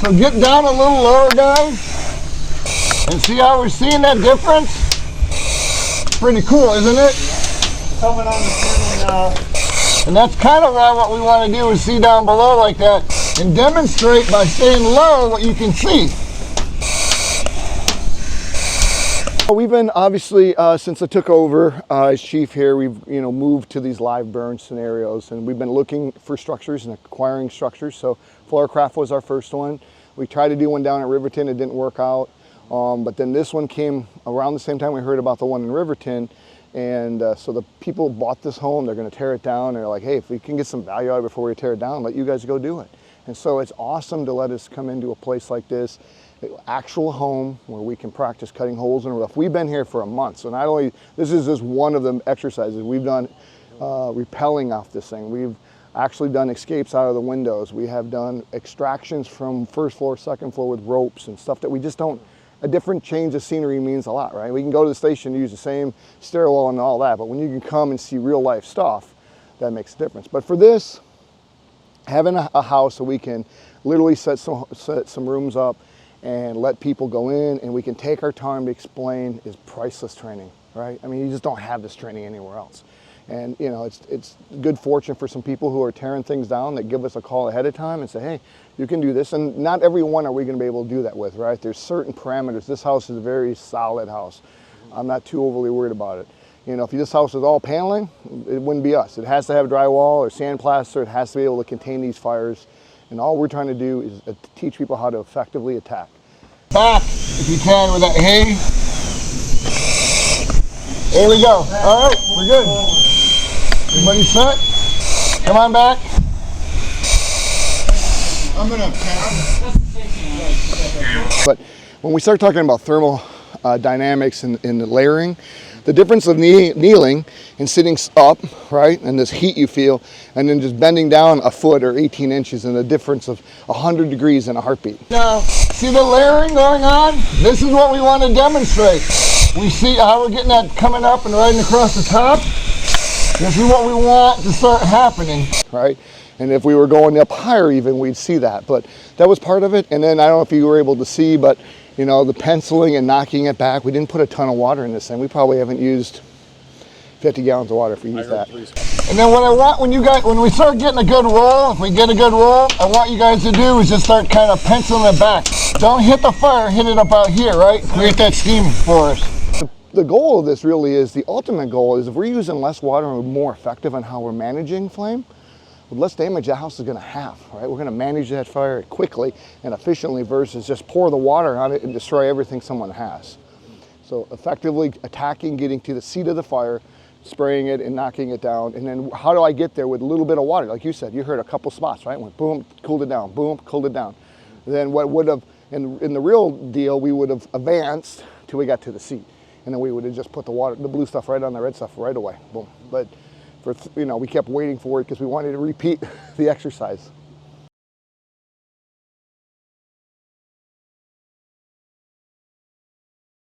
So get down a little lower, guys, and see how we're seeing that difference? Pretty cool, isn't it? Coming on the ceiling now. And that's kind of what we want to do is see down below like that and demonstrate by staying low what you can see. We've been obviously since I took over as chief here, we've moved to these live burn scenarios, and we've been looking for structures and acquiring structures. So Floorcraft was our first one. We tried to do one down at Riverton, it didn't work out. But then this one came around the same time we heard about the one in Riverton. And so the people bought this home, they're gonna tear it down. They're like, hey, if we can get some value out of it before we tear it down, let you guys go do it. And so it's awesome to let us come into a place like this, an actual home where we can practice cutting holes in the roof. We've been here for a month, so not only, this is just one of the exercises. We've done rappelling off this thing. We've actually done escapes out of the windows. We have done extractions from first floor, second floor with ropes and stuff that we just don't. A different change of scenery means a lot, right? We can go to the station and use the same stairwell and all that, but when you can come and see real life stuff, that makes a difference. But for this, having a house so we can literally set some rooms up and let people go in and we can take our time to explain is priceless training, right? I mean, you just don't have this training anywhere else. And it's good fortune for some people who are tearing things down that give us a call ahead of time and say, hey, you can do this. And not everyone are we going to be able to do that with, right? There's certain parameters. This house is a very solid house. I'm not too overly worried about it. If this house is all paneling, it wouldn't be us. It has to have drywall or sandplaster. It has to be able to contain these fires. And all we're trying to do is teach people how to effectively attack. Back, if you can, with that hay. There we go. All right, we're good. Everybody set? Come on back. I'm gonna But when we start talking about thermal dynamics and the layering, the difference of kneeling and sitting up, right, and this heat you feel, and then just bending down a foot or 18 inches, and the difference of 100 degrees in a heartbeat. Now, see the layering going on? This is what we want to demonstrate. We see how we're getting that coming up and riding across the top. This is what we want to start happening, right? And if we were going up higher even, we'd see that. But that was part of it. And then I don't know if you were able to see, but the penciling and knocking it back, we didn't put a ton of water in this thing. We probably haven't used 50 gallons of water if we use that. And then what I want when we start getting a good roll, if we get a good roll, I want you guys to do is just start kind of penciling it back. Don't hit the fire, hit it about here, right? Create that steam for us. The goal of this really is, the ultimate goal is if we're using less water and we're more effective on how we're managing flame, with less damage that house is going to have, right? We're going to manage that fire quickly and efficiently versus just pour the water on it and destroy everything someone has. So effectively attacking, getting to the seat of the fire, spraying it and knocking it down. And then how do I get there with a little bit of water? Like you said, you heard a couple spots, right? Went boom, cooled it down, boom, cooled it down. Then what would have, in the real deal, we would have advanced till we got to the seat. And then we would have just put the blue stuff right on the red stuff right away, boom. But we kept waiting for it because we wanted to repeat the exercise.